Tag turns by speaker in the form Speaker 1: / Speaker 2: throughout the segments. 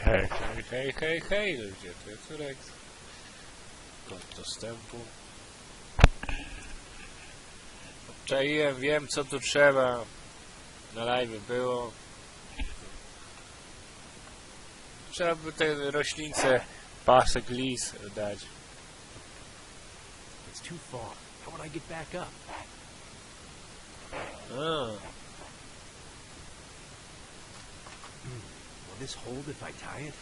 Speaker 1: Hej, ludzie, to jest Turek. Kod dostępu. Obczaiłem, wiem co tu trzeba. Na live było. Trzeba by te roślince, pasek lis dać.
Speaker 2: It's too far. How would I get back up?
Speaker 1: Oh.
Speaker 2: Will this hold if I tie it?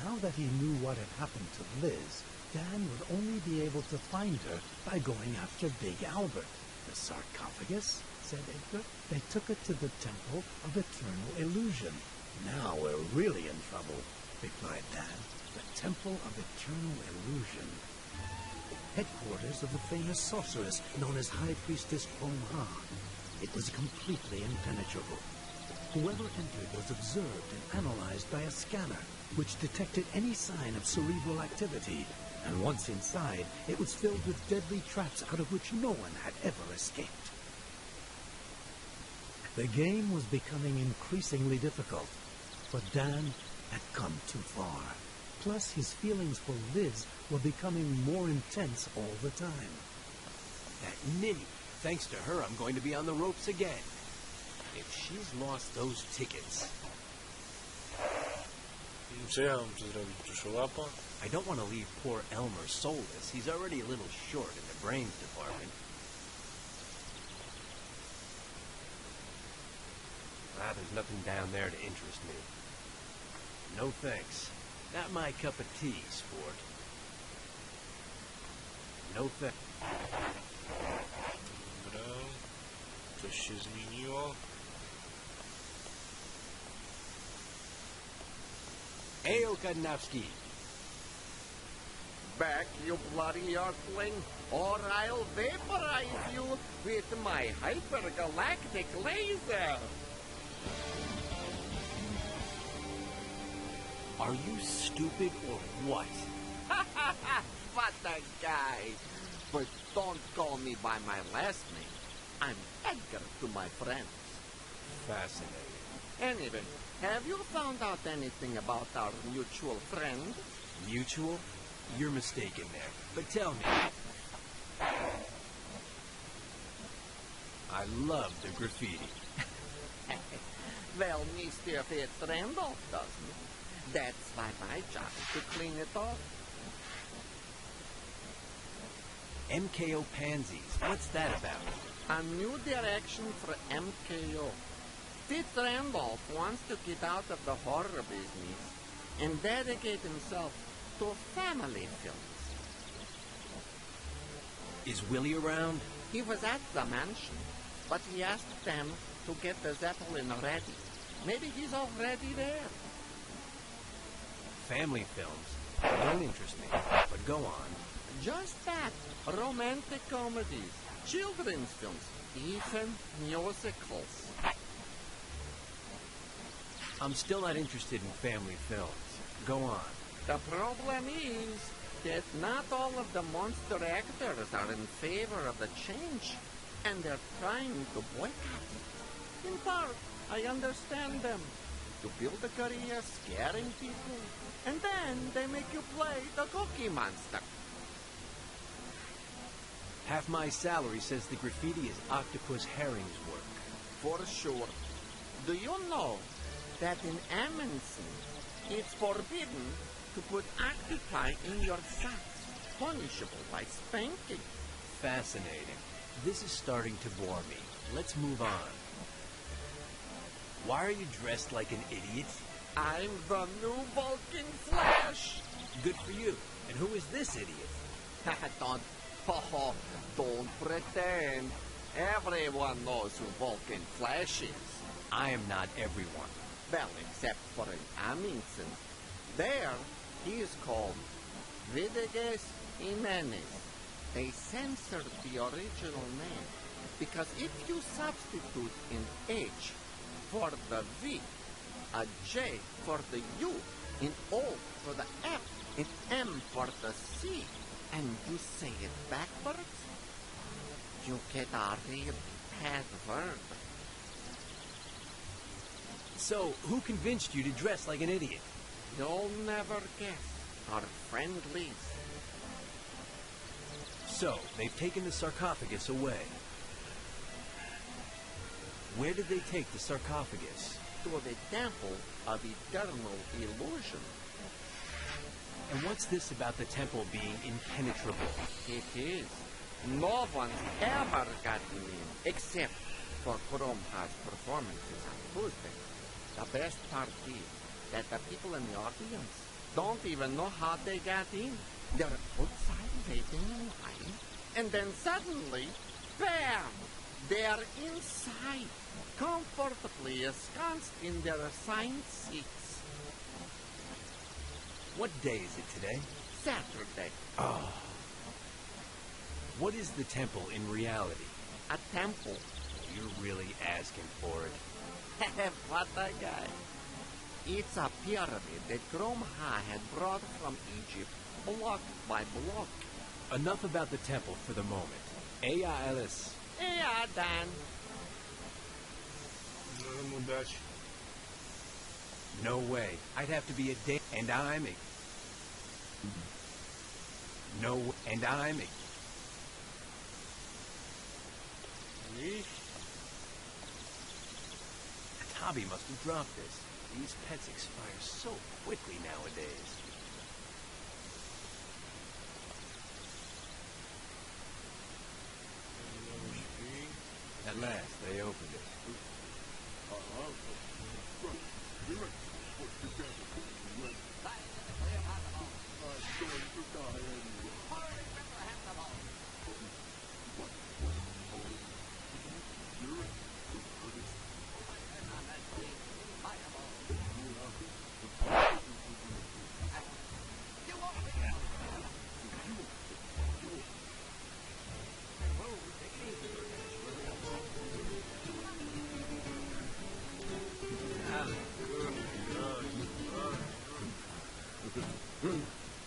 Speaker 3: Now that he knew what had happened to Liz, Dan would only be able to find her by going after Big Albert. The sarcophagus, said Edgar. They took it to the Temple of Eternal Illusion. Now we're really in trouble, replied Dan. The Temple of Eternal Illusion. Headquarters of the famous sorceress known as High Priestess Omha. It was completely impenetrable. Whoever entered was observed and analyzed by a scanner, which detected any sign of cerebral activity, and once inside, it was filled with deadly traps out of which no one had ever escaped. The game was becoming increasingly difficult, but Dan had come too far. Plus, his feelings for Liz were becoming more intense all the time.
Speaker 2: That ninny. Thanks to her, I'm going to be on the ropes again. If she's lost those tickets...
Speaker 1: Co ja mam tu zrobić? Proszę łapa?
Speaker 2: I don't want to leave poor Elmer soulless. He's already a little short in the brains department. There's nothing down there to interest me. No thanks. Not my cup of tea, sport. No thanks.
Speaker 1: Dobra. Coś się zmieniło.
Speaker 2: Ayo, Kadnowski.
Speaker 4: Back, you bloody earthling, or I'll vaporize you with my hypergalactic laser.
Speaker 2: Are you stupid or what?
Speaker 4: What a guy. But don't call me by my last name. I'm Edgar to my friends.
Speaker 2: Fascinating.
Speaker 4: Anyway, have you found out anything about our mutual friend?
Speaker 2: Mutual? You're mistaken there. But tell me. I love the graffiti.
Speaker 4: Well, mischief it Randolph doesn't. That's why my job is to clean it off.
Speaker 2: MKO Pansies. What's that about?
Speaker 4: A new direction for MKO. Fitz Randolph wants to get out of the horror business and dedicate himself to family films.
Speaker 2: Is Willie around?
Speaker 4: He was at the mansion, but he asked them to get the Zeppelin ready. Maybe he's already there.
Speaker 2: Family films. Don't interest me, but go on.
Speaker 4: Just that. Romantic comedies, children's films, even musicals.
Speaker 2: I'm still not interested in family films. Go on.
Speaker 4: The problem is that not all of the monster actors are in favor of the change, and they're trying to boycott it. In part, I understand them. You build a career scaring people, and then they make you play the Cookie Monster.
Speaker 2: Half my salary says the graffiti is Octopus Herring's work.
Speaker 4: For sure. Do you know that in Amundsen, it's forbidden to put octopi in your socks, punishable by spanking?
Speaker 2: Fascinating. This is starting to bore me. Let's move on. Why are you dressed like an idiot?
Speaker 4: I'm the new Vulcan Flash.
Speaker 2: Good for you. And who is this idiot?
Speaker 4: Don't pretend. Everyone knows who Vulcan Flash is.
Speaker 2: I am not everyone.
Speaker 4: Well, except for an Amundsen. There, he is called Vidiges Jimenez. They censored the original name because if you substitute an H for the V, a J for the U, an O for the F, an M for the C, and you say it backwards, you get a real bad word.
Speaker 2: So, who convinced you to dress like an idiot?
Speaker 4: You'll never guess. Our friend Liz.
Speaker 2: So, they've taken the sarcophagus away. Where did they take the sarcophagus?
Speaker 4: To the temple of eternal illusion.
Speaker 2: And what's this about the temple being impenetrable?
Speaker 4: It is. No one's ever gotten in, except for Kuromha's performances on Tuesday. The best part is that the people in the audience don't even know how they got in. They're outside waiting in line, and then suddenly, bam! They're inside, comfortably ensconced in their assigned seats.
Speaker 2: What day is it today?
Speaker 4: Saturday.
Speaker 2: Oh. What is the temple in reality?
Speaker 4: A temple.
Speaker 2: You're really asking for it.
Speaker 4: What a guy. It's a pyramid that Gromha had brought from Egypt, block by block.
Speaker 2: Enough about the temple for the moment. Aya Alice.
Speaker 4: Yeah, Dan.
Speaker 2: No way. I'd have to be a day, and I'm a... No, and I'm a... Tabi must have dropped this. These pets expire so quickly nowadays. At last, they opened it.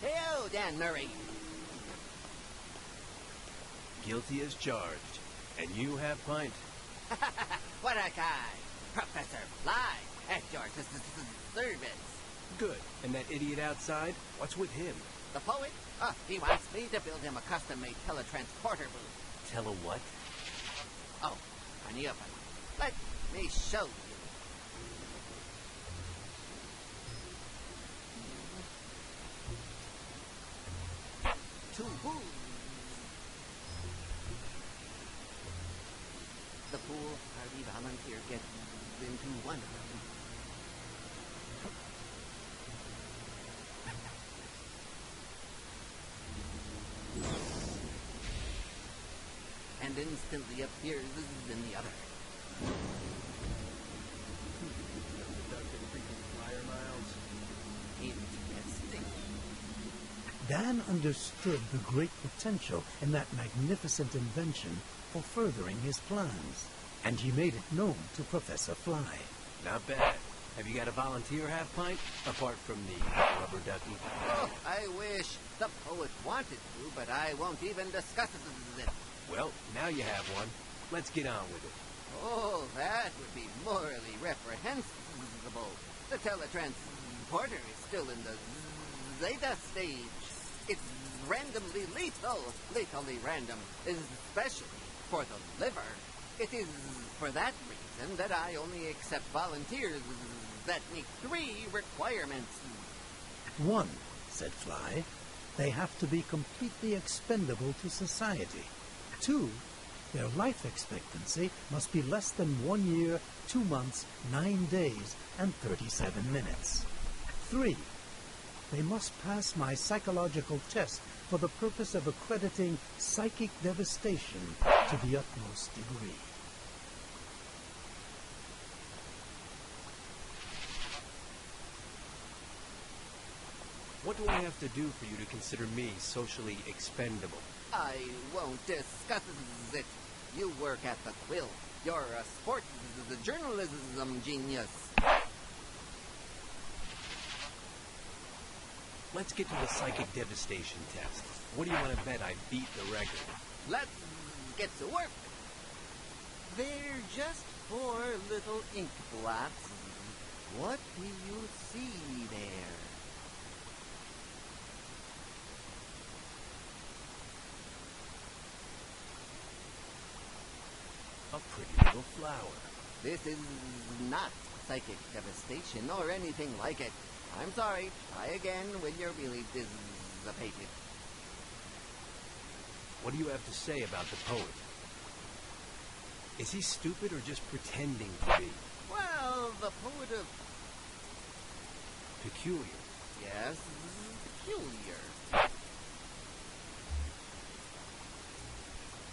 Speaker 4: Hello, Dan Murray.
Speaker 2: Guilty as charged. And you have pint.
Speaker 4: What a guy. Professor Fly at your service.
Speaker 2: Good. And that idiot outside? What's with him?
Speaker 4: The poet? Oh, he wants me to build him a custom-made teletransporter booth.
Speaker 2: Tell her what?
Speaker 4: Oh, honey up. Let me show you. Two pools. The pool party volunteer gets into one of them. And instantly appears in the other. Interesting.
Speaker 3: Dan understood the great potential in that magnificent invention for furthering his plans, and he made it known to Professor Fly.
Speaker 2: Not bad. Have you got a volunteer half pint? Apart from the rubber ducky?
Speaker 4: Oh, I wish the poet wanted to, but I won't even discuss it.
Speaker 2: Well, now you have one. Let's get on with it.
Speaker 4: Oh, that would be morally reprehensible. The teletransporter is still in the zeta stage. It's randomly lethal. Lethally random, especially for the liver. It is for that reason that I only accept volunteers that meet 3 requirements.
Speaker 3: 1, said Fly, they have to be completely expendable to society. 2, Their life expectancy must be less than 1 year, 2 months, 9 days, and 37 minutes. 3. They must pass my psychological test for the purpose of accrediting psychic devastation to the utmost degree.
Speaker 2: What do I have to do for you to consider me socially expendable?
Speaker 4: I won't discuss it. You work at the Quill. You're a sports journalism genius.
Speaker 2: Let's get to the psychic devastation test. What do you want to bet I beat the record?
Speaker 4: Let's get to work. They're just 4 little ink blots. What do you see there?
Speaker 2: A pretty little flower.
Speaker 4: This is not psychic devastation or anything like it. I'm sorry. Try again when you're really dissipated.
Speaker 2: What do you have to say about the poet? Is he stupid or just pretending to be?
Speaker 4: Well, the poet of...
Speaker 2: Peculiar.
Speaker 4: Yes, peculiar.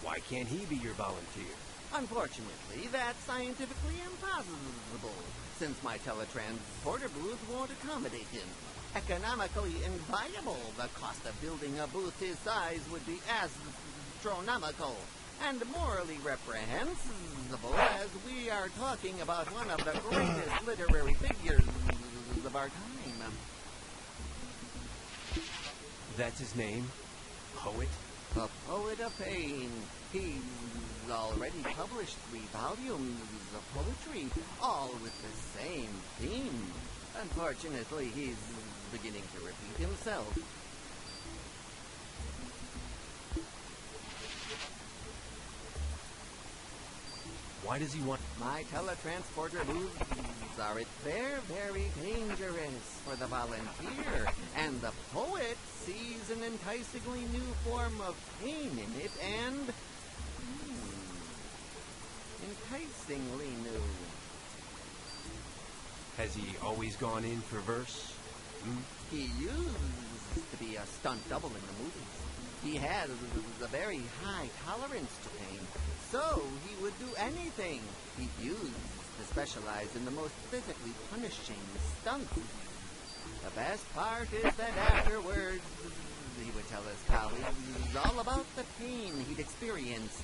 Speaker 2: Why can't he be your volunteer?
Speaker 4: Unfortunately, that's scientifically impossible, since my teletransporter booth won't accommodate him. Economically inviable, the cost of building a booth his size would be astronomical, and morally reprehensible, as we are talking about one of the greatest literary figures of our time.
Speaker 2: That's his name? Poet?
Speaker 4: The Poet of Pain. He's already published 3 volumes of poetry, all with the same theme. Unfortunately, he's beginning to repeat himself.
Speaker 2: Why does he want...
Speaker 4: My teletransporter moves are very dangerous for the volunteer, and the poet sees an enticingly new form of pain in it, and... enticingly new.
Speaker 2: Has he always gone in for verse?
Speaker 4: He used to be a stunt double in the movies. He has a very high tolerance to pain, so he would do anything. He used to specialize in the most physically punishing stunts. The best part is that afterwards, he would tell his colleagues all about the pain he'd experienced.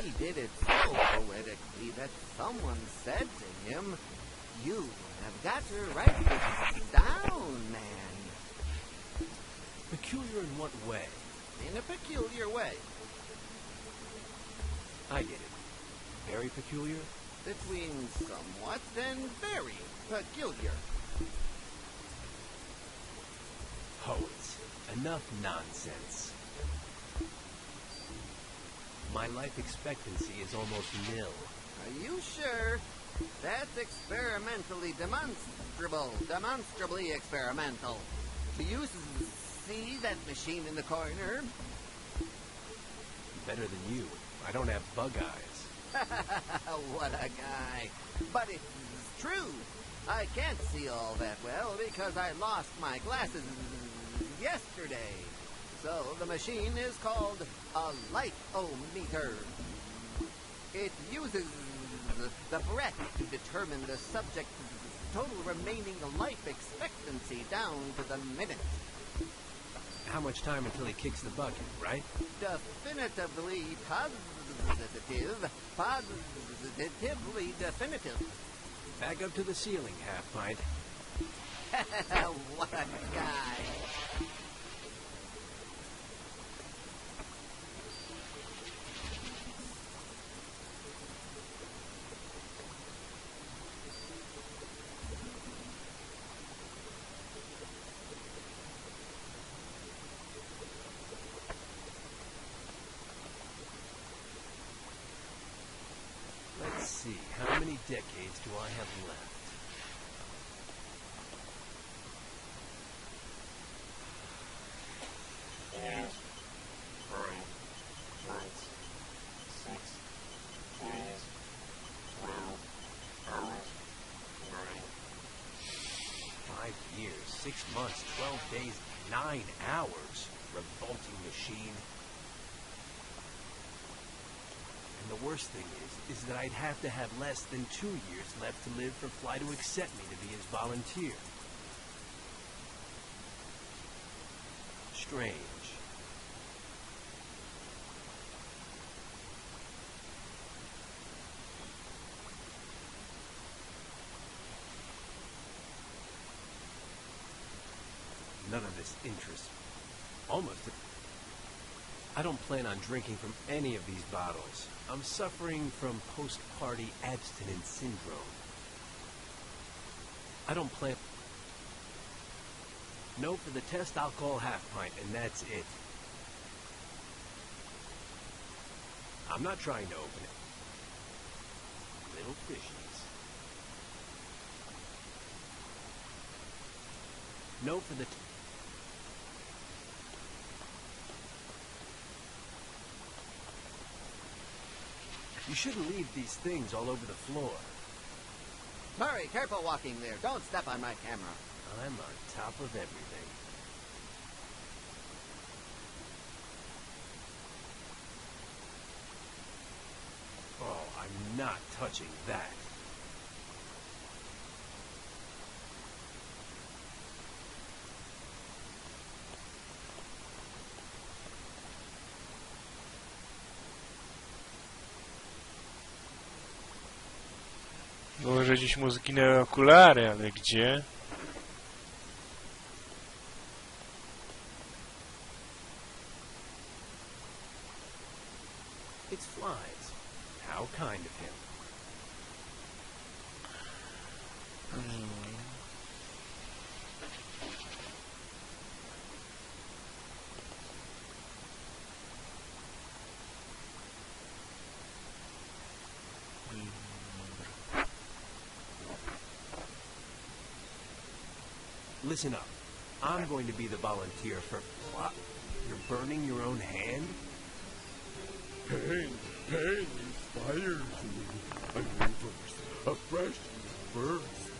Speaker 4: He did it so poetically that someone said to him, "You have got to write this down, man."
Speaker 2: Peculiar in what way?
Speaker 4: In a peculiar way.
Speaker 2: I get it. Very peculiar?
Speaker 4: Between somewhat and very peculiar.
Speaker 2: Poets. Enough nonsense. My life expectancy is almost nil.
Speaker 4: Are you sure? That's experimentally demonstrable. Demonstrably experimental. Do you see that machine in the corner?
Speaker 2: Better than you. I don't have bug eyes.
Speaker 4: What a guy. But it's true. I can't see all that well because I lost my glasses yesterday. So the machine is called a light-o-meter. It uses the breath to determine the subject's total remaining life expectancy down to the minute.
Speaker 2: How much time until he kicks the bucket, right?
Speaker 4: Definitively positive. Positively definitive.
Speaker 2: Back up to the ceiling, half pint.
Speaker 4: What a guy.
Speaker 2: Let's see, how many decades do I have left? months, 12 days, 9 hours. Revolting machine. And the worst thing is that I'd have to have less than 2 years left to live for Fly to accept me to be his volunteer. Strange. None of this interests me. Almost. I don't plan on drinking from any of these bottles. I'm suffering from post-party abstinence syndrome. I don't plan... No, for the test, I'll call half pint, and that's it. I'm not trying to open it. Little fishies. No, for the... You shouldn't leave these things all over the floor.
Speaker 4: Murray, careful walking there. Don't step on my camera.
Speaker 2: I'm on top of everything. Oh, I'm not touching that.
Speaker 1: Może gdzieś mu zginęły okulary, ale gdzie?
Speaker 2: It's flies. How kind of him. Listen up. I'm going to be the volunteer for... What? You're burning your own hand?
Speaker 5: Pain inspires me. A new verse, a fresh verse.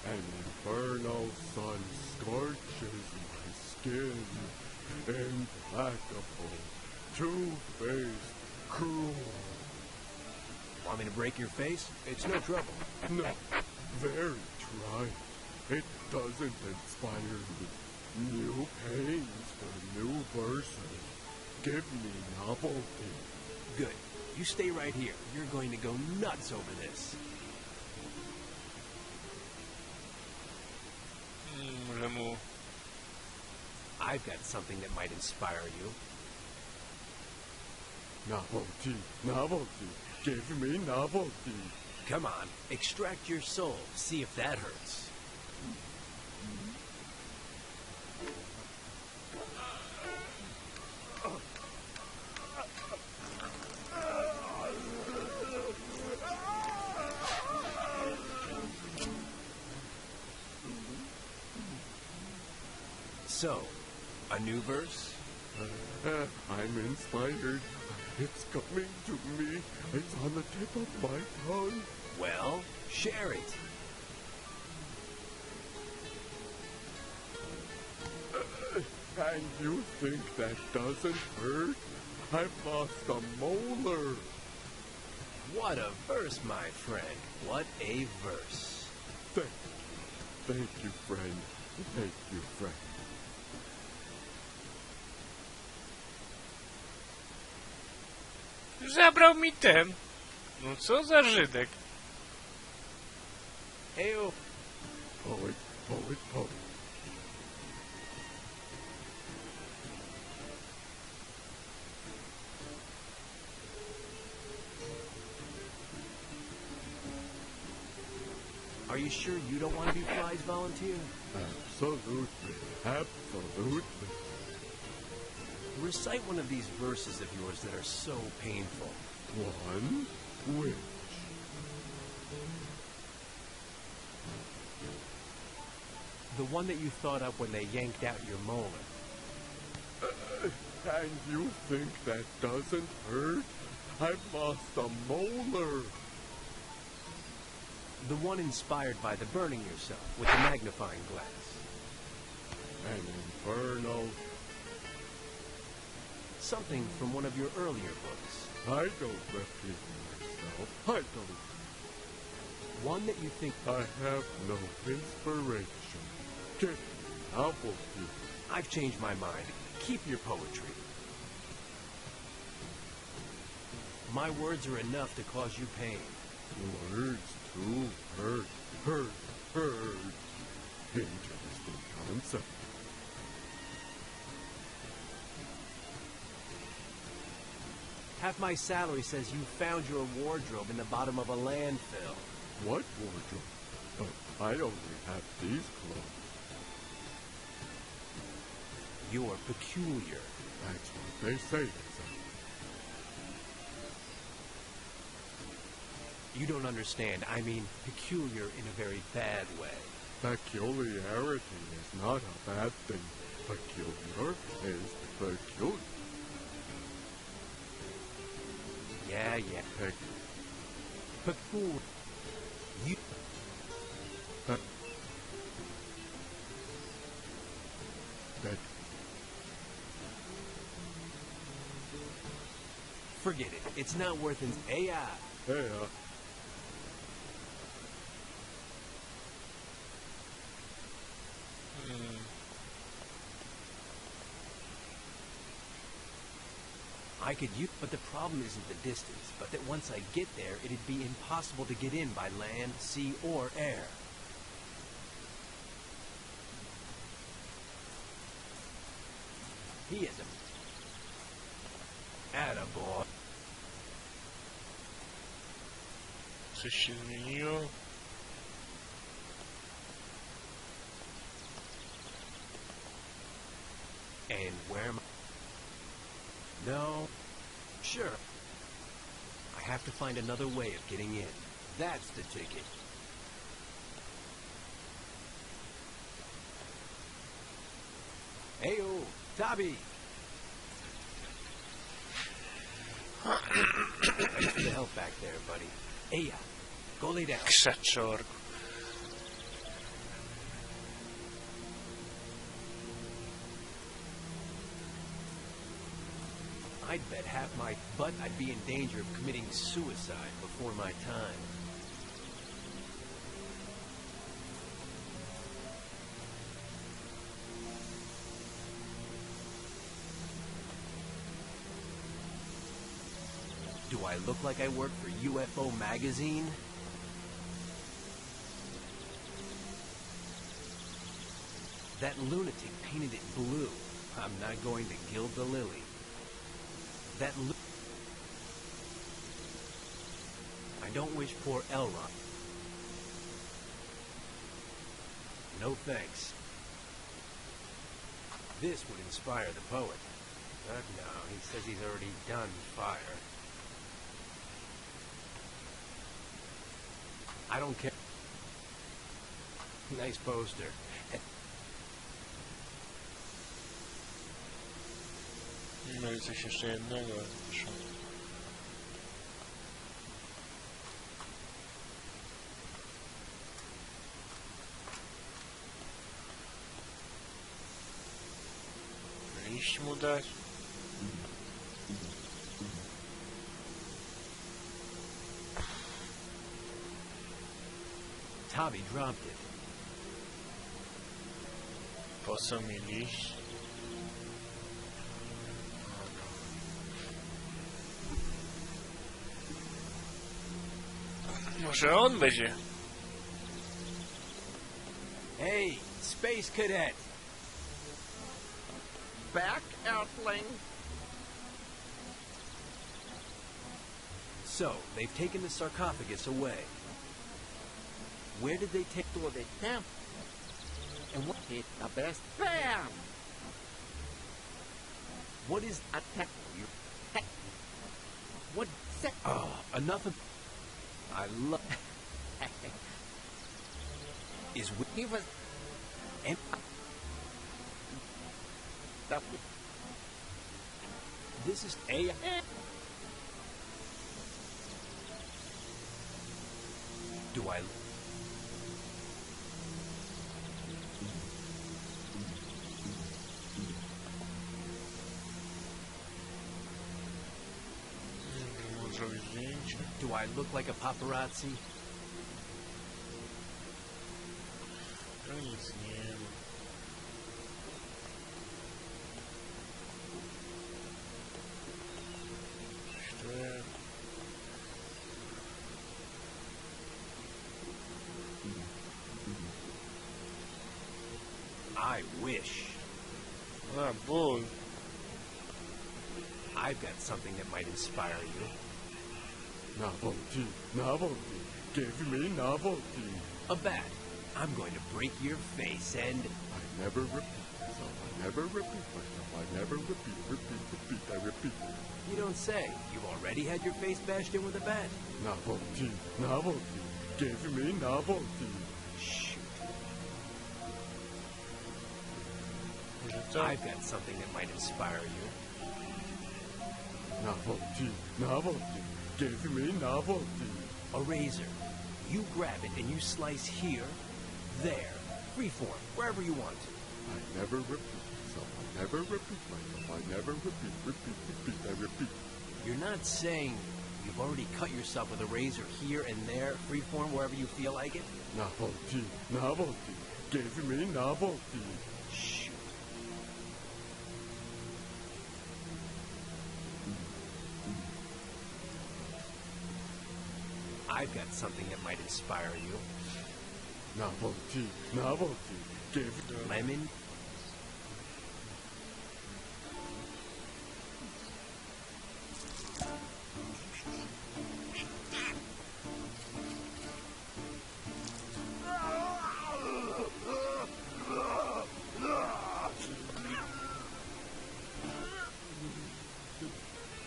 Speaker 5: An infernal sun scorches my skin. Implacable, two-faced, cruel.
Speaker 2: Want me to break your face? It's no trouble.
Speaker 5: No, very trite. It doesn't inspire me. New pains for new verses. Give me novelty.
Speaker 2: Good. You stay right here. You're going to go nuts over this. I've got something that might inspire you.
Speaker 5: Novelty, novelty. Give me novelty.
Speaker 2: Come on, extract your soul. See if that hurts. So, a new verse?
Speaker 5: I'm inspired. It's coming to me. It's on the tip of my tongue.
Speaker 2: Well, share it.
Speaker 5: And you think that doesn't hurt? I've lost a molar.
Speaker 2: What a verse, my friend. What a verse.
Speaker 5: Thank you, friend. Thank you, friend.
Speaker 1: Zabrał mi ten. No co za Żydek.
Speaker 2: Ew.
Speaker 5: Poet, poet, poet.
Speaker 2: Are you sure you don't want to be prize volunteer?
Speaker 5: Absolutely, absolutely.
Speaker 2: Recite one of these verses of yours that are so painful.
Speaker 5: One? Which?
Speaker 2: The one that you thought up when they yanked out your molar.
Speaker 5: And you think that doesn't hurt? I've lost a molar.
Speaker 2: The one inspired by the burning yourself with the magnifying glass.
Speaker 5: An infernal.
Speaker 2: Something from one of your earlier books.
Speaker 5: I don't repeat myself. I don't.
Speaker 2: One that you think...
Speaker 5: I have no inspiration. Take me, novel you.
Speaker 2: I've changed my mind. Keep your poetry. My words are enough to cause you pain.
Speaker 5: Words too hurt. Interesting concept.
Speaker 2: Half my salary says you found your wardrobe in the bottom of a landfill.
Speaker 5: What wardrobe? But I only have these clothes.
Speaker 2: You're peculiar.
Speaker 5: That's what they say, exactly.
Speaker 2: You don't understand. I mean peculiar in a very bad way.
Speaker 5: Peculiarity is not a bad thing. Peculiar is peculiar.
Speaker 2: Yeah. Peculiar. You...
Speaker 5: That
Speaker 2: Forget it. It's not worth an AI.
Speaker 5: hey,
Speaker 2: I could use, but the problem isn't the distance, but that once I get there, it'd be impossible to get in by land, sea, or air. He is a... Attaboy.
Speaker 1: Coś się zmieniło?
Speaker 2: And where am I? No. Sure. I have to find another way of getting in. That's the ticket. Heyo, Tabby! Thanks for the help back there, buddy. Hey, go lay down.
Speaker 1: Krzaczorku.
Speaker 2: I'd bet half my butt I'd be in danger of committing suicide before my time. Do I look like I work for UFO magazine? That lunatic painted it blue. I'm not going to gild the lily. That I don't wish poor Elrond. No thanks. This would inspire the poet. But no, he says he's already done fire. I don't care. Nice poster.
Speaker 1: No i coś jeszcze jednego, proszę. Liść mu dać?
Speaker 2: Tommy dropped it.
Speaker 1: Po co mi liść? Może on będzie.
Speaker 2: Hey, Space Cadet!
Speaker 4: Back, Earthling.
Speaker 2: So, they've taken the sarcophagus away. Where did they take...
Speaker 4: To the camp. And what is the best? Bam!
Speaker 2: What is...
Speaker 4: Attack you.
Speaker 2: What...
Speaker 4: Set.
Speaker 2: Oh, enough of... I love... Is...
Speaker 4: He was...
Speaker 2: And...
Speaker 4: The...
Speaker 2: This is... A... Do I... Do I look like a paparazzi?
Speaker 1: Nic nie wiem. Что я...
Speaker 2: I wish.
Speaker 1: A, ból.
Speaker 2: I've got something that might inspire you.
Speaker 5: Novelty. Give me novelty.
Speaker 2: A bat. I'm going to break your face and...
Speaker 5: I never repeat myself. I never repeat myself. I never repeat. I repeat.
Speaker 2: You don't say. You've already had your face bashed in with a bat.
Speaker 5: Novelty. Give me novelty.
Speaker 2: Shoot.
Speaker 1: Może co?
Speaker 2: I've got something that might inspire you.
Speaker 5: Novelty. Give me novelty.
Speaker 2: A razor. You grab it and you slice here, there, freeform, wherever you want to.
Speaker 5: I never repeat myself. I never repeat myself. I never repeat. I repeat.
Speaker 2: You're not saying you've already cut yourself with a razor here and there, freeform, wherever you feel like it?
Speaker 5: Novelty. Give me novelty.
Speaker 2: Shoot. I've got something that might inspire you.
Speaker 5: Novelty. Give
Speaker 2: Lemon.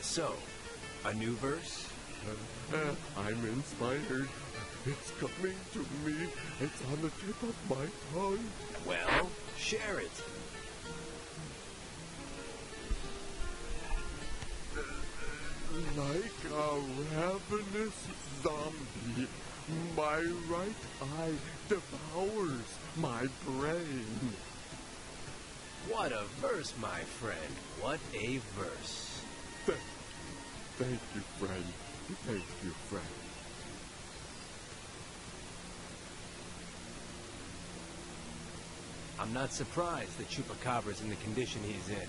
Speaker 2: So, a new verse?
Speaker 5: I'm inspired. It's coming to me. It's on the tip of my tongue.
Speaker 2: Well, share it.
Speaker 5: Like a ravenous zombie, my right eye devours my brain.
Speaker 2: What a verse, my friend. What a verse.
Speaker 5: Thank you, friend. Thank you, friend.
Speaker 2: I'm not surprised that Chupacabra's in the condition he's in.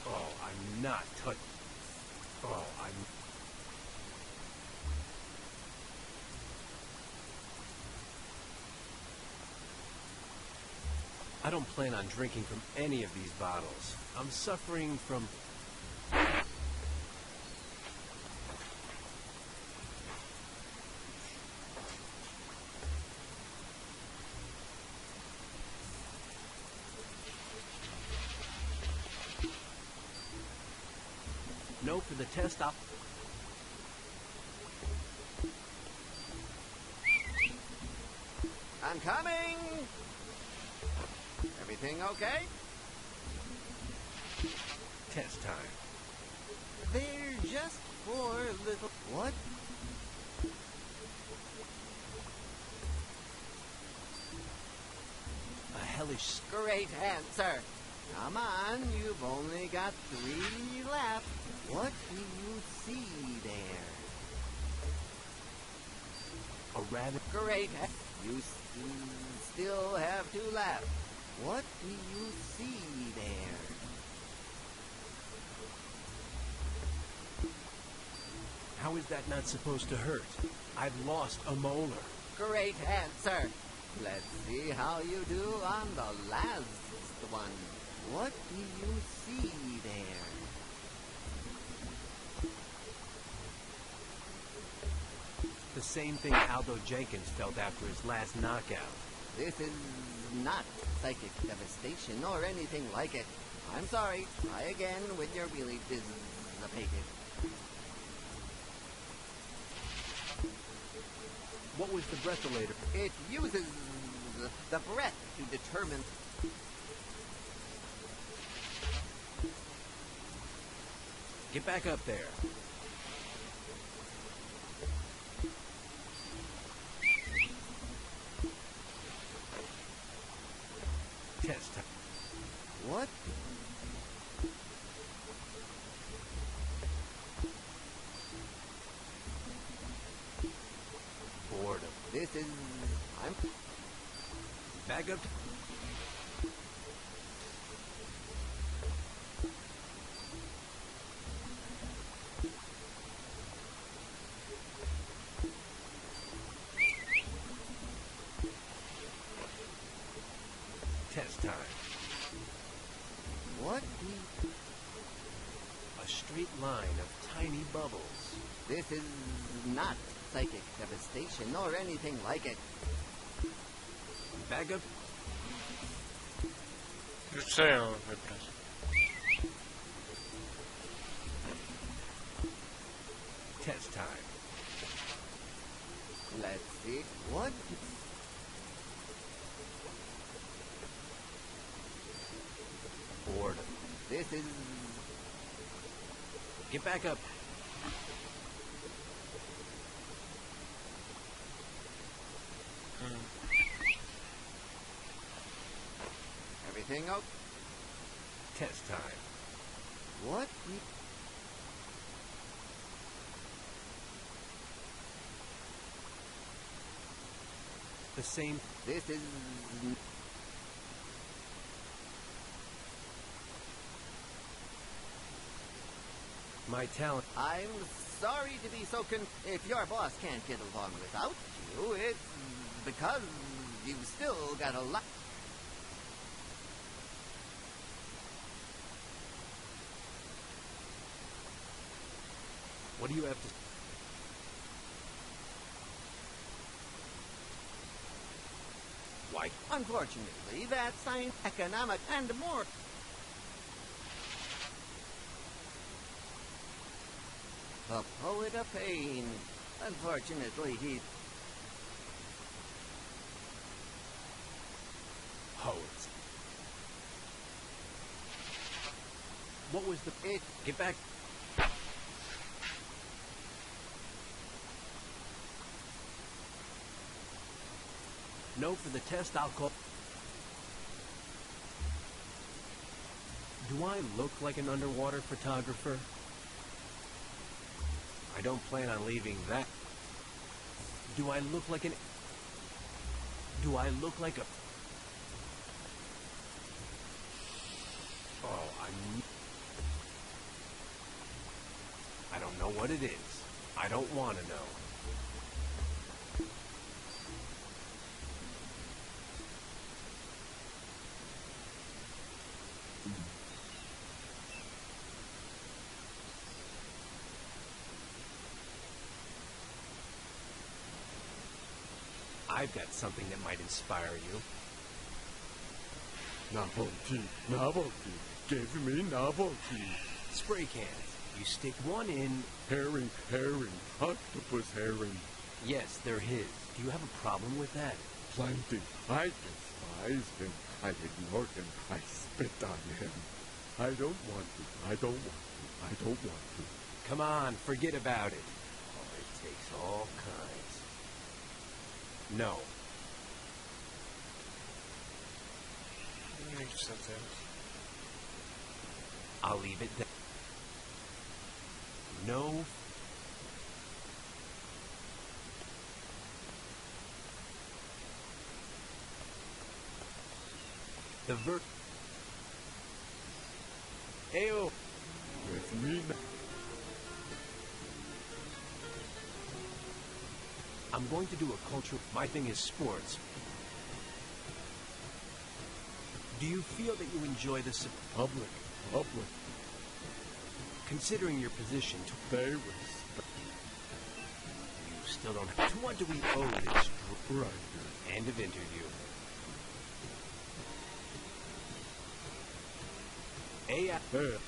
Speaker 2: Oh, I'm not touch. Oh, I'm... I don't plan on drinking from any of these bottles. I'm suffering from... No, for the test, I'll...
Speaker 4: I'm coming! Everything okay?
Speaker 2: Test time.
Speaker 4: They're just four little... What?
Speaker 2: A hellish...
Speaker 4: Great answer. Come on, you've only got 3 left. What do you see there?
Speaker 2: A rabbit...
Speaker 4: Great. You still have 2 left. What do you see there?
Speaker 2: How is that not supposed to hurt? I've lost a molar.
Speaker 4: Great answer. Let's see how you do on the last one. What do you see there?
Speaker 2: The same thing Aldo Jenkins felt after his last knockout.
Speaker 4: This is not psychic devastation or anything like it. I'm sorry. Try again with your wheelie dissipated.
Speaker 2: What was the breathalyzer?
Speaker 4: It uses the breath to determine...
Speaker 2: Get back up there. Test time.
Speaker 4: What?
Speaker 2: Boredom.
Speaker 4: This is... I'm...
Speaker 2: Back up. Test time.
Speaker 4: What?
Speaker 2: A straight line of tiny bubbles.
Speaker 4: This is not psychic devastation or anything like it.
Speaker 2: Back up.
Speaker 1: Rzucają wybrać.
Speaker 2: Test time.
Speaker 4: Let's see. What?
Speaker 2: Boredom.
Speaker 4: This is...
Speaker 2: Get back up.
Speaker 4: Everything out?
Speaker 2: Test time.
Speaker 4: What?
Speaker 2: The same.
Speaker 4: This is...
Speaker 2: My talent.
Speaker 4: I'm sorry to be so If your boss can't get along without you, it's because you've still got a lot...
Speaker 2: What do you have to... Why?
Speaker 4: Unfortunately, that science, economic, and more... The poet of pain. Unfortunately, he...
Speaker 2: Poets. What was the...
Speaker 4: It...
Speaker 2: Get back. No, for the test, I'll call... Do I look like an underwater photographer? I don't plan on leaving that. Do I look like an... Do I look like a... Oh, I don't know what it is. I don't want to know. I've got something that might inspire you.
Speaker 5: Novelty, novelty. Give me novelty.
Speaker 2: Spray cans. You stick one in...
Speaker 5: Herring, herring. Octopus herring.
Speaker 2: Yes, they're his. Do you have a problem with that?
Speaker 5: Plenty. I despise him. I ignore him. I spit on him. I don't want to. I don't want to. I don't want to.
Speaker 2: Come on, forget about it. Oh, it takes all kinds. No.
Speaker 1: No i co teraz?
Speaker 2: I'll leave it there. No. The Ayo.
Speaker 5: With me now.
Speaker 2: I'm going to do a culture. My thing is sports. Do you feel that you enjoy this?
Speaker 5: Public, public.
Speaker 2: Considering your position,
Speaker 5: They respect.
Speaker 2: you still don't have. To what do we owe this?
Speaker 5: Right.
Speaker 2: End of interview. AI.
Speaker 5: There.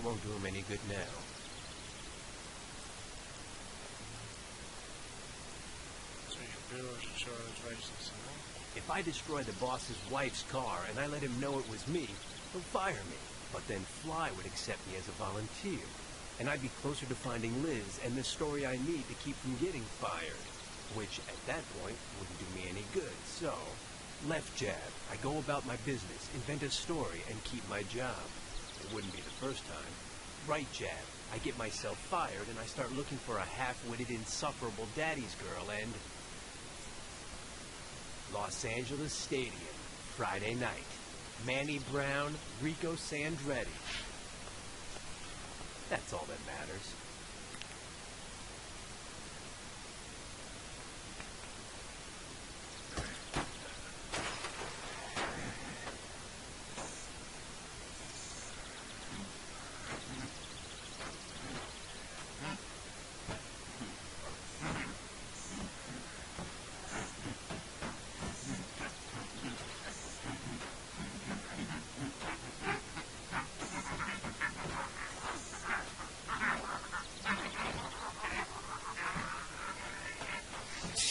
Speaker 2: won't do him any good now. If I destroy the boss's wife's car and I let him know it was me, he'll fire me. But then Fly would accept me as a volunteer, and I'd be closer to finding Liz and the story I need to keep from getting fired, which at that point wouldn't do me any good. So, left jab, I go about my business, invent a story, and keep my job. It wouldn't be the first time. Right jab, I get myself fired and I start looking for a half-witted, insufferable daddy's girl, and Los Angeles Stadium, Friday night. Manny Brown, Rico Sandretti. That's all that matters.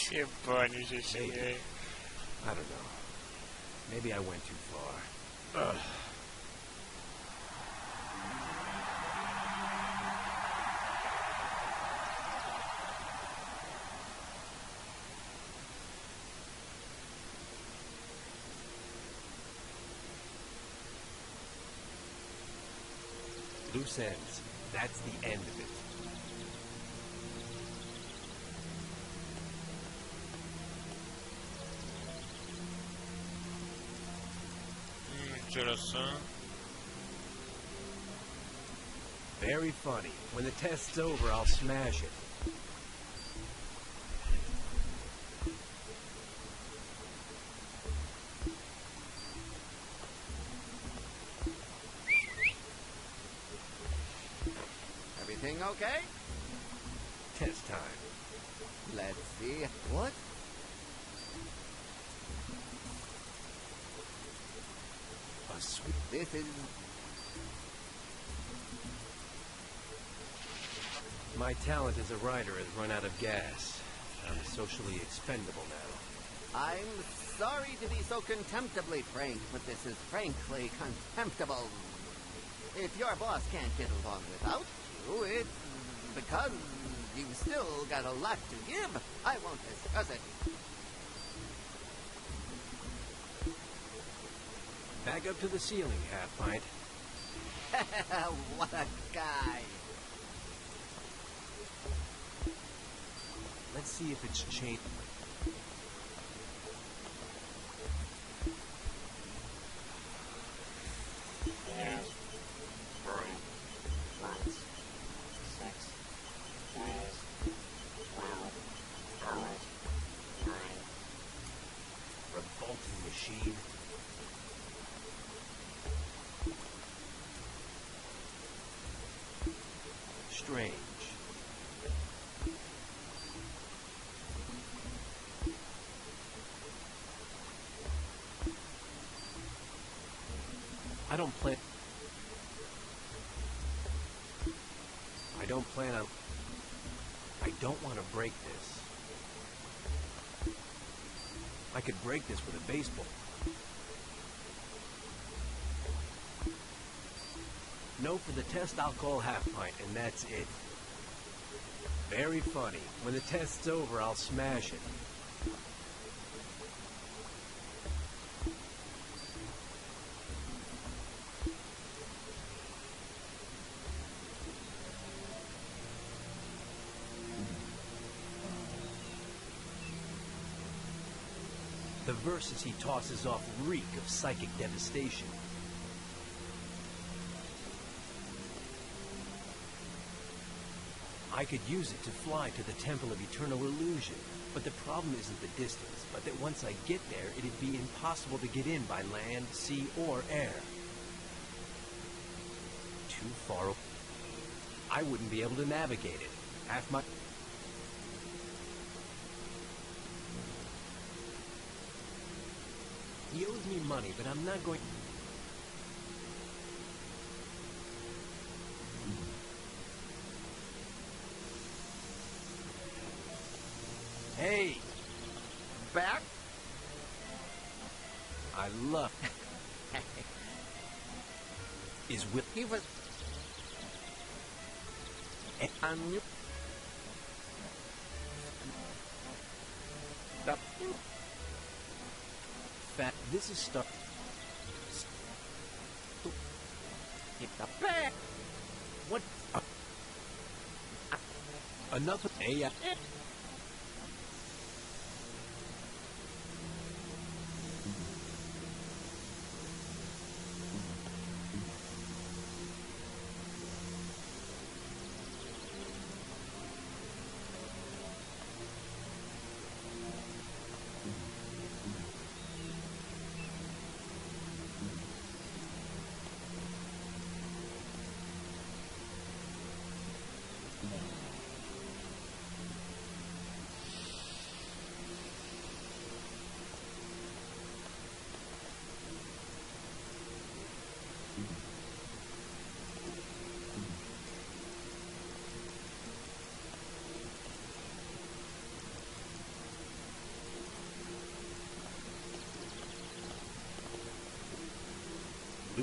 Speaker 1: Que bunny esse aí.
Speaker 2: I don't know. Maybe I went too far. Ugh. Loose ends. That's the end of it.
Speaker 1: Interação.
Speaker 2: Very funny. When the test's over, I'll smash it.
Speaker 4: Everything okay?
Speaker 2: Test time.
Speaker 4: Let's see. What?
Speaker 2: A sweet.
Speaker 4: This is...
Speaker 2: My talent as a writer has run out of gas. I'm socially expendable now.
Speaker 4: I'm sorry to be so contemptibly frank, but this is frankly contemptible. If your boss can't get along without you, it's because you've still got a lot to give. I won't discuss it.
Speaker 2: Back up to the ceiling, half-pint.
Speaker 4: What a guy.
Speaker 2: Let's see if it's changed.
Speaker 1: Yeah.
Speaker 2: Revolting machine. Strange. I don't plan on... I don't want to break this. I could break this with a baseball. No, for the test, I'll call half-pint, and that's it. Very funny. When the test's over, I'll smash it. The verses he tosses off reek of psychic devastation. I could use it to fly to the Temple of Eternal Illusion, but the problem isn't the distance, but that once I get there, it'd be impossible to get in by land, sea, or air. Too far away. I wouldn't be able to navigate it. Half my... He owes me money, but I'm not going... Hey!
Speaker 4: Back?
Speaker 2: I love... Is Will...
Speaker 4: He was a new... The...
Speaker 2: Fat... This is stuff...
Speaker 4: Hit the back.
Speaker 2: What? Another... Hey,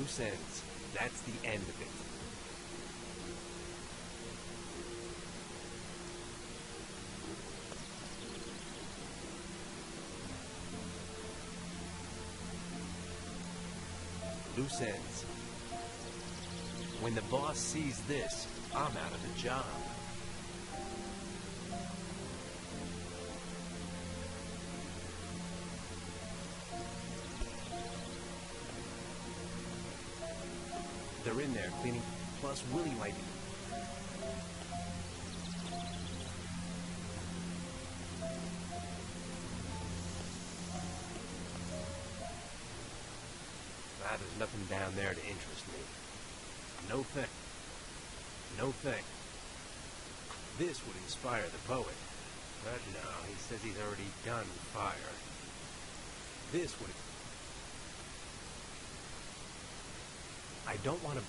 Speaker 2: loose ends. That's the end of it. Loose ends. When the boss sees this, I'm out of a job. They're in there cleaning. Plus, Willie might be. Ah, there's nothing down there to interest me. No thing. No thing. This would inspire the poet. But no, he says he's already done fire. This would... I don't want to...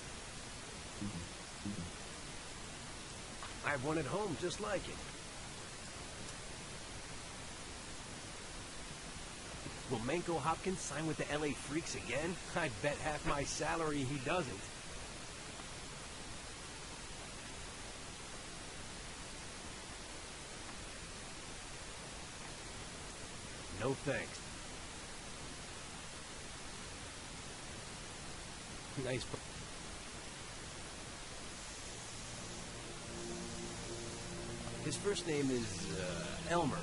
Speaker 2: I have one at home just like it. Will Manco Hopkins sign with the LA Freaks again? I bet half my salary he doesn't. No thanks. Nice. His first name is Elmer,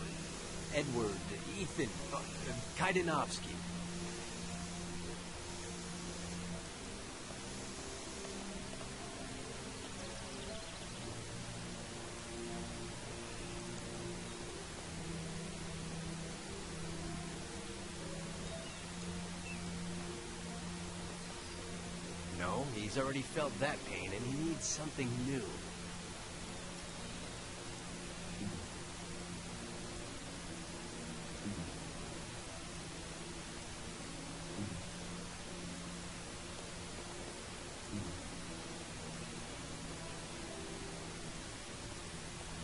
Speaker 2: Edward, Ethan, Kaidanovsky. No, he's already felt that pain and he needs something new.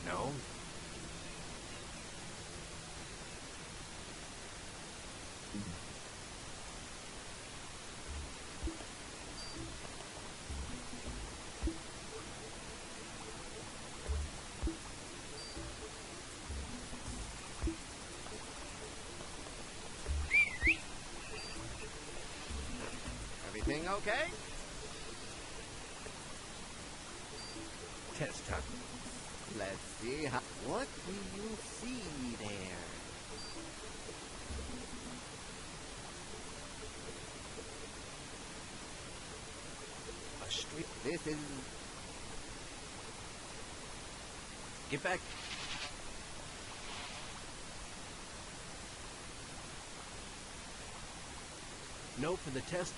Speaker 2: No.
Speaker 4: Everything okay?
Speaker 2: Test time.
Speaker 4: Let's see how... What do you see there?
Speaker 2: A straight...
Speaker 4: This is...
Speaker 2: Get back. No for the test.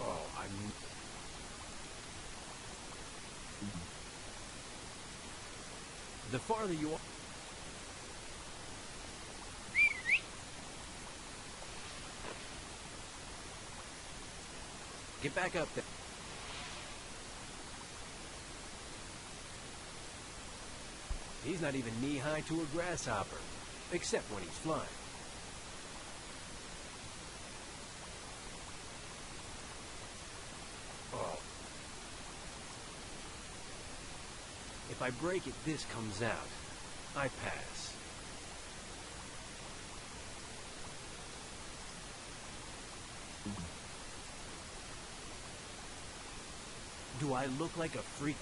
Speaker 2: Oh, the farther you are... Get back up there. He's not even knee-high to a grasshopper, except when he's flying. Oh. If I break it, this comes out. I pass. Do I look like a freak?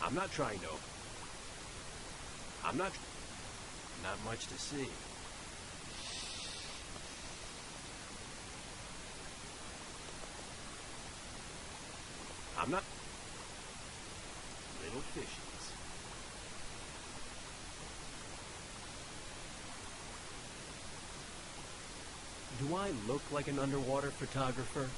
Speaker 2: I'm not trying to. Not much to see. I'm not. Little fishies. Do I look like an underwater photographer?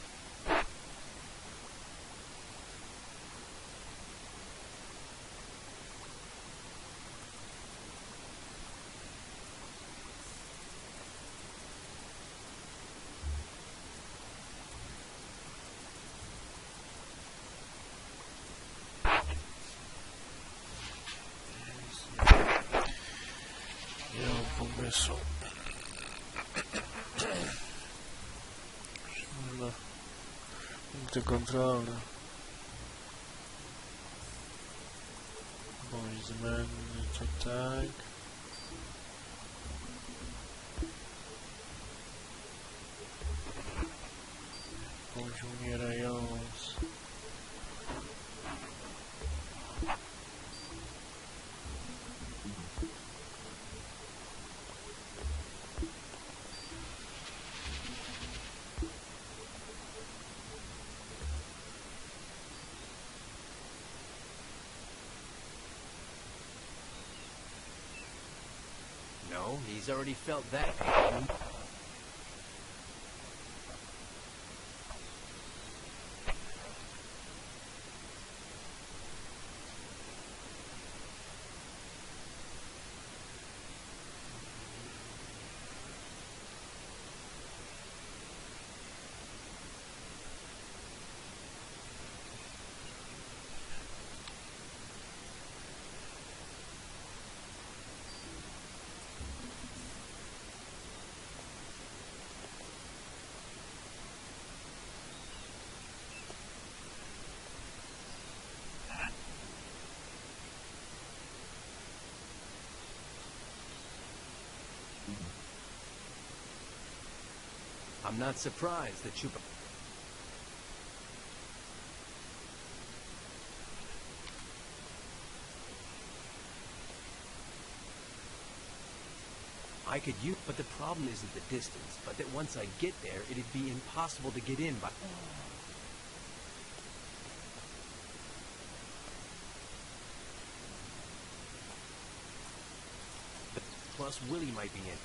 Speaker 1: Pomysł. Punkty kontrolne. Bądź zbędny, to tak. Bądź umierający.
Speaker 2: No, he's already felt that pain. I'm not surprised that you... I could use, but the problem isn't the distance, but that once I get there, it'd be impossible to get in by... Plus, Willie might be in.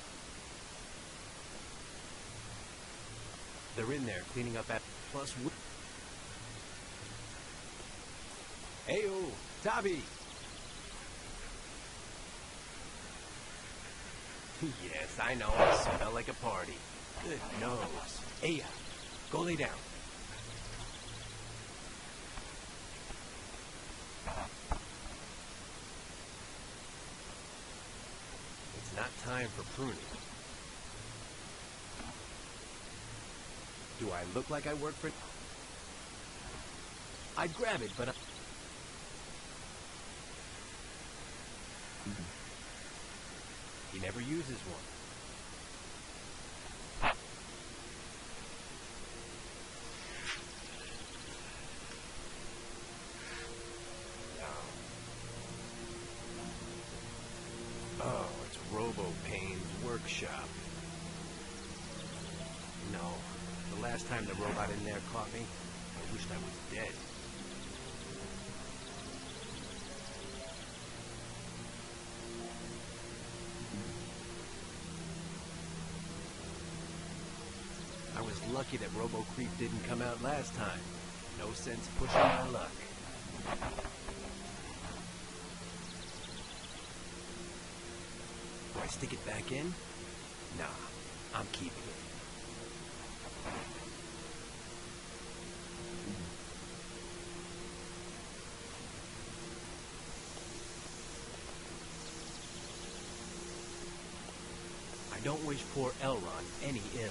Speaker 2: They're in there, cleaning up at... Plus... Heyo, Tabby! Yes, I know, I smell like a party. Good nose. Aya, go lay down. It's not time for pruning. Do I look like I work for... I'd grab it, but he never uses one. Oh, it's Robo-Pain's workshop. No. The last time the robot in there caught me, I wished I was dead. I was lucky that Robo-Creep didn't come out last time. No sense pushing my luck. stick it back in? Nah, I'm keeping it. I don't wish poor Elrond any ill.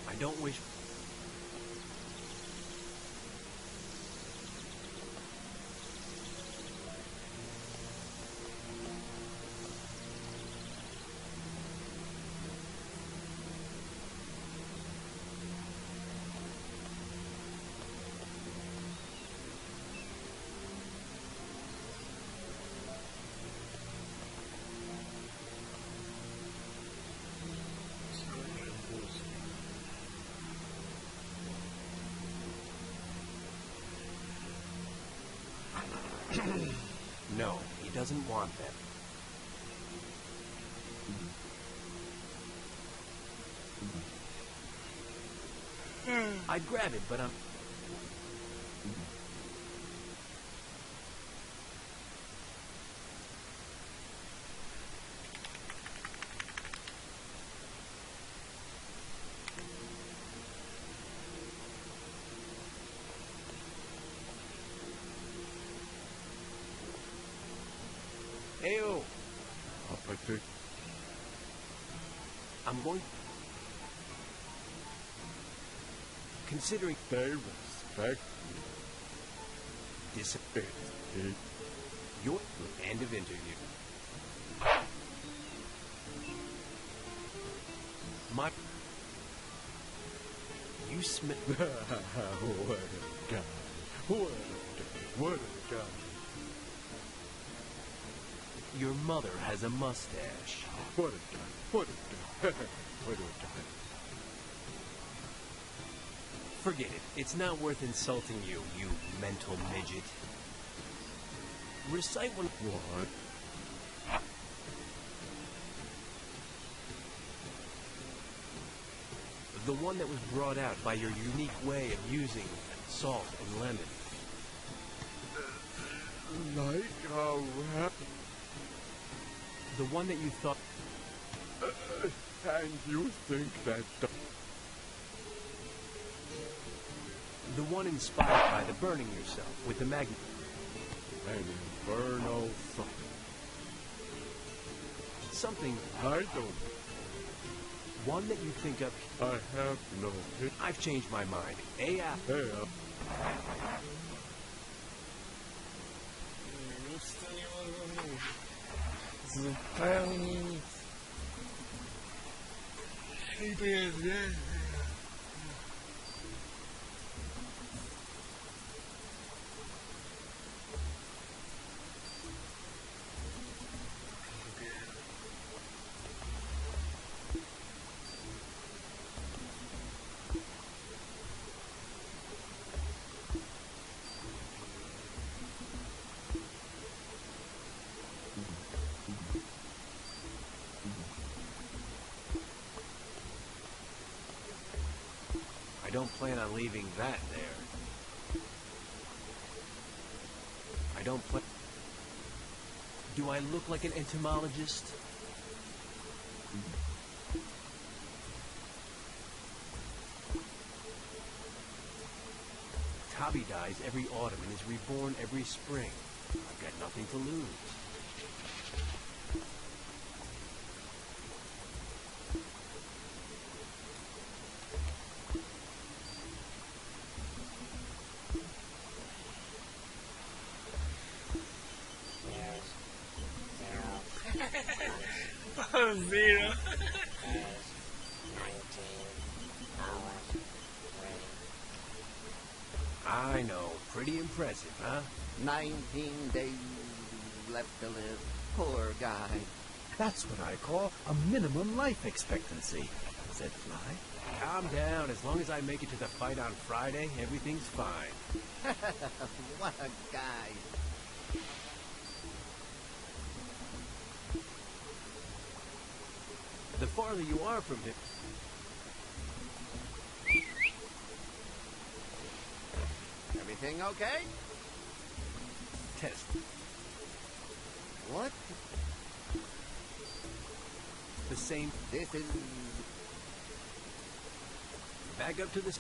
Speaker 2: I don't wish... No, he doesn't want them. I'd grab it, but I'm... Ayo!
Speaker 5: Opposite.
Speaker 2: I'm going... Considering...
Speaker 5: They respect you.
Speaker 2: Disappear.
Speaker 5: It
Speaker 2: Your end of interview. My... You smell...
Speaker 5: what a guy. What a guy. What a guy.
Speaker 2: Your mother has a mustache.
Speaker 5: What a guy. What a guy. What a guy.
Speaker 2: Forget it. It's not worth insulting you, you mental midget. Recite one...
Speaker 5: What?
Speaker 2: The one that was brought out by your unique way of using salt and lemon.
Speaker 5: Like a rap.
Speaker 2: The one that you thought...
Speaker 5: And you think that...
Speaker 2: The one inspired by the burning yourself with the magnet.
Speaker 5: An infernal
Speaker 2: Something...
Speaker 5: I don't...
Speaker 2: One that you think of...
Speaker 5: I have no...
Speaker 2: I've changed my mind. AI...
Speaker 1: Zupełnie nic. I to jest więcej.
Speaker 2: I don't plan on leaving that there. I don't plan... Do I look like an entomologist? Tabby dies every autumn and is reborn every spring. I've got nothing to lose.
Speaker 1: Zero.
Speaker 2: I know. Pretty impressive, huh?
Speaker 4: 19 days left to live. Poor guy.
Speaker 3: That's what I call a minimum life expectancy, said Fly.
Speaker 2: Calm down. As long as I make it to the fight on Friday, everything's fine.
Speaker 4: What a guy.
Speaker 2: The farther you are from him...
Speaker 4: Everything okay?
Speaker 2: Test.
Speaker 4: What?
Speaker 2: The same.
Speaker 4: This is...
Speaker 2: Back up to this.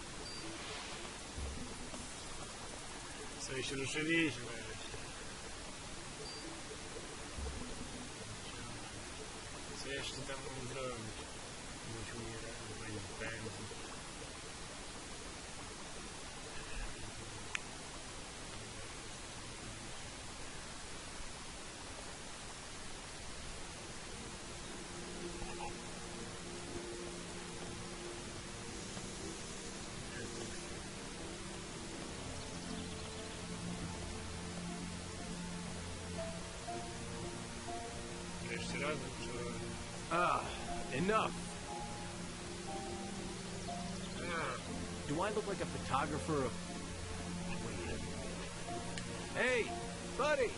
Speaker 1: Coś ruszyliśmy. Co jeszcze tam mam zrobić? Musimy rozmawiać benzyn. Jeszcze raz muszę...
Speaker 2: Enough.
Speaker 1: A,
Speaker 2: Do I look like a photographer of... Hey, buddy!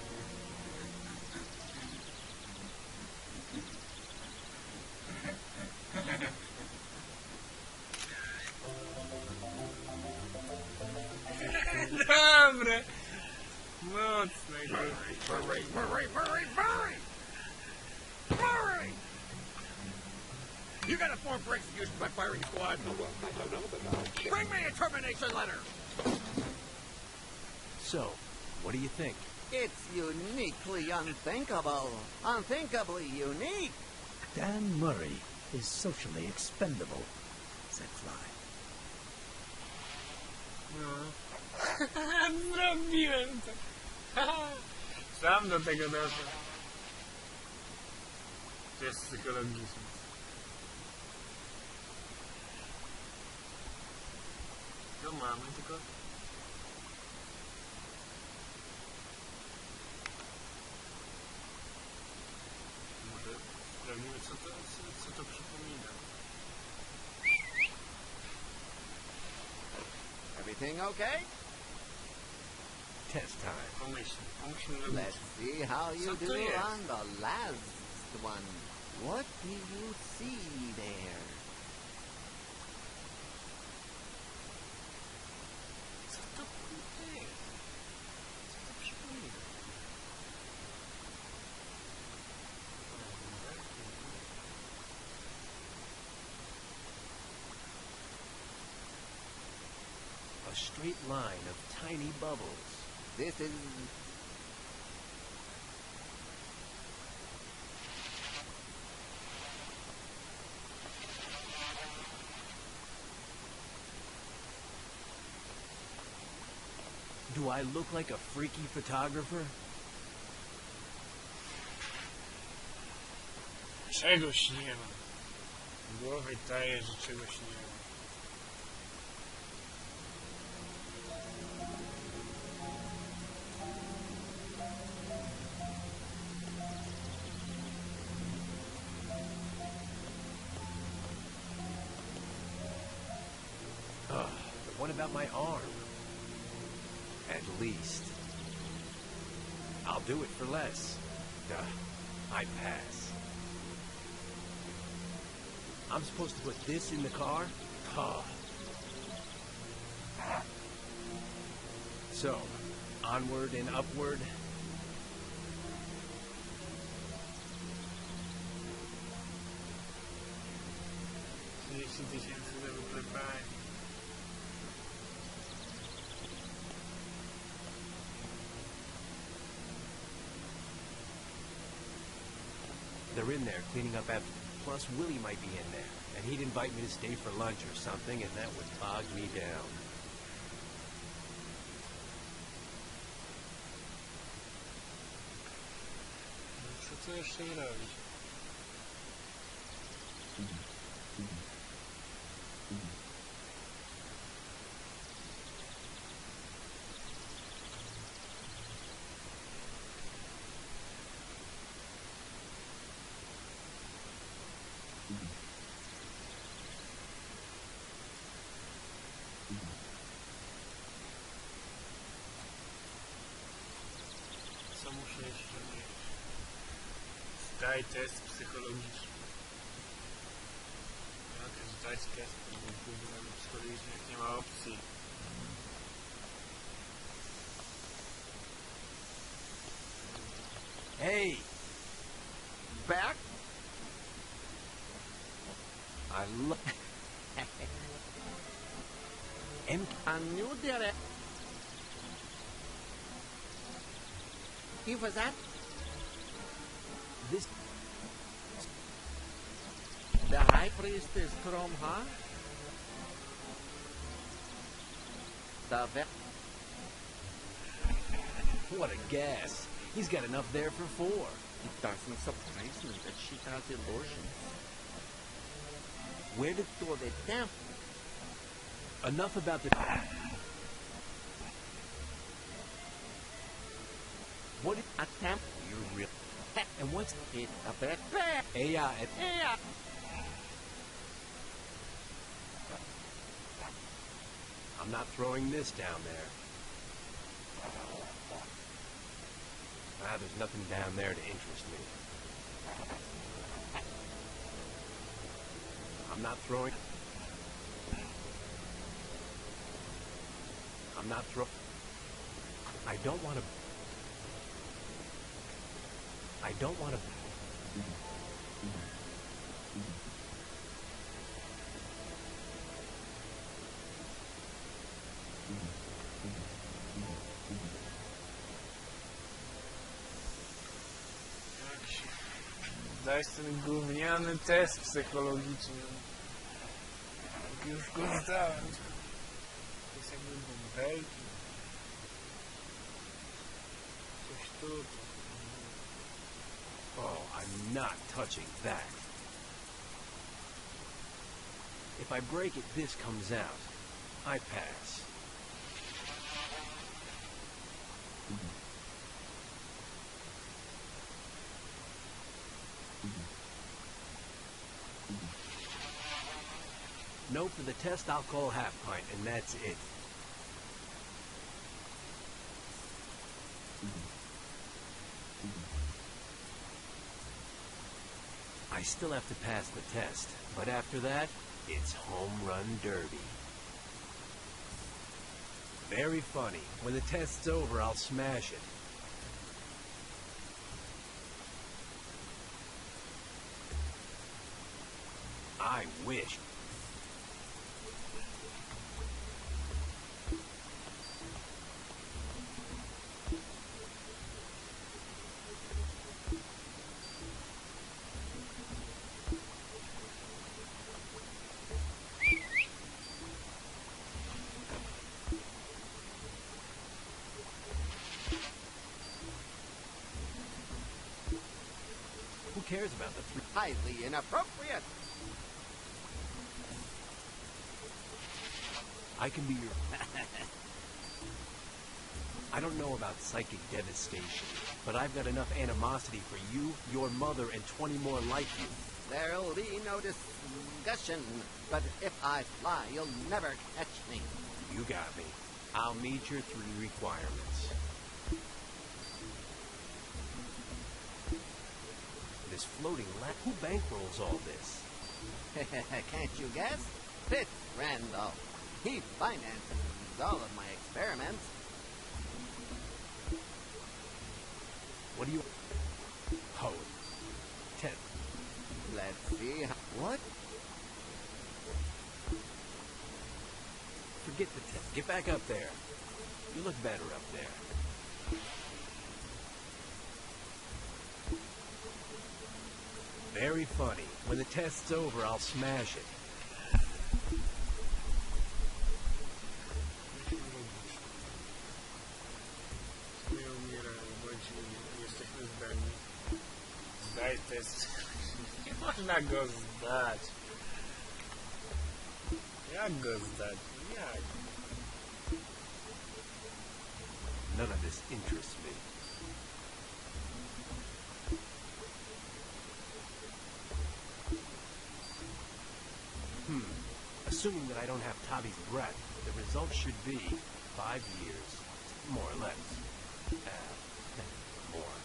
Speaker 1: dobre! Mocne,
Speaker 4: Hurry, hurry, hurry, hurry! Hurry! You got a form for execution by firing squad. Bring me a termination letter.
Speaker 2: So, what do you think?
Speaker 4: It's uniquely unthinkable. Unthinkably unique.
Speaker 3: Dan Murray is socially expendable, said Fly.
Speaker 1: No. Zrobiłem to. Sam do tego doszedł. To jest psychologiczne. To mamy, tylko... Może sprawdzimy, co to przypomina.
Speaker 4: Everything okay?
Speaker 2: Test time.
Speaker 1: Pomyślmy na
Speaker 4: Let's see how you
Speaker 1: Co to
Speaker 4: do
Speaker 1: jest?
Speaker 4: on the last one. What do you see there?
Speaker 1: Co to kurde jest? Co to przypomina?
Speaker 2: A straight line of tiny bubbles.
Speaker 4: This is...
Speaker 2: Do I look like a freaky photographer?
Speaker 1: Czegoś nie ma. Głowy daje, że czegoś nie ma.
Speaker 2: But what about my arm? At least. I'll do it for less. I pass. I'm supposed to put this in the car? Huh. So, onward and upward.
Speaker 1: $30,000 do wyklepania.
Speaker 2: They're in there cleaning up after. Plus, Willie might be in there, and he'd invite me to stay for lunch or something, and that would bog me down.
Speaker 1: Co jeszcze zrobić? Co muszę jeszcze mieć? Zdaj test psychologiczny. Ja też zdać test, bo później psychologicznie jak nie ma opcji.
Speaker 2: Hey,
Speaker 4: back?
Speaker 2: I love...
Speaker 4: A new direct. He was at
Speaker 2: This...
Speaker 4: the high priest is from her. The
Speaker 2: What a gas. He's got enough there for 4.
Speaker 4: It doesn't surprise me that she has illusions. Where did throw the damn?
Speaker 2: Enough about the... What did...
Speaker 4: Attempt you real.
Speaker 2: And what's...
Speaker 4: It a bit bad.
Speaker 2: AI at...
Speaker 4: Yeah.
Speaker 2: I'm not throwing this down there. There's nothing down there to interest me. I'm not throwing... I don't want to...
Speaker 1: Dać ten gówniany test psychologiczny. Już go zdałem. To jest jakby bąbelki. Coś tu.
Speaker 2: Oh, I'm not touching that. If I break it, this comes out. I pass. No, for the test, I'll call half pint, and that's it. I still have to pass the test, but after that, it's home run derby. Very funny. When the test's over, I'll smash it. I wish. Who cares about the 3?
Speaker 4: Highly inappropriate.
Speaker 2: I can be your... I don't know about psychic devastation, but I've got enough animosity for you, your mother, and 20 more like you.
Speaker 4: There'll be no discussion, but if I fly, you'll never catch me.
Speaker 2: You got me. I'll meet your 3 requirements. This floating who bankrolls all this?
Speaker 4: Can't you guess? It's Randall. He finances all of my experiments.
Speaker 2: What do you... Oh, 10.
Speaker 4: Let's see. What?
Speaker 2: Forget the 10. Get back up there. You look better up there. Very funny. When the test's over, I'll smash it.
Speaker 1: Nie umieramy, bądź jesteśmy zdani. Zdaj test. Nie można go zdać. Jak go zdać? Jak?
Speaker 2: None of this interests me. Assuming that I don't have Tavi's breath, the result should be 5 years, more or less. More.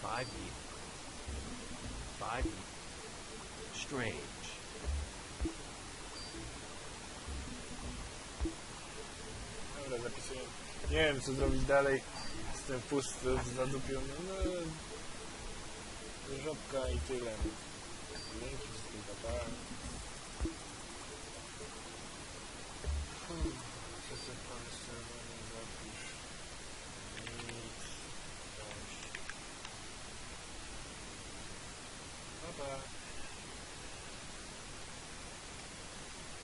Speaker 2: 5 years. 5 years. Strange.
Speaker 1: Dobra, zapisuję. Nie wiem, co zrobić dalej. Jestem pusty, zadupiony. No, żabka i tyle. Dzięki wszystkim, papa. Wszyscy pan czerwony zapisz. Nic. Coś. Papa.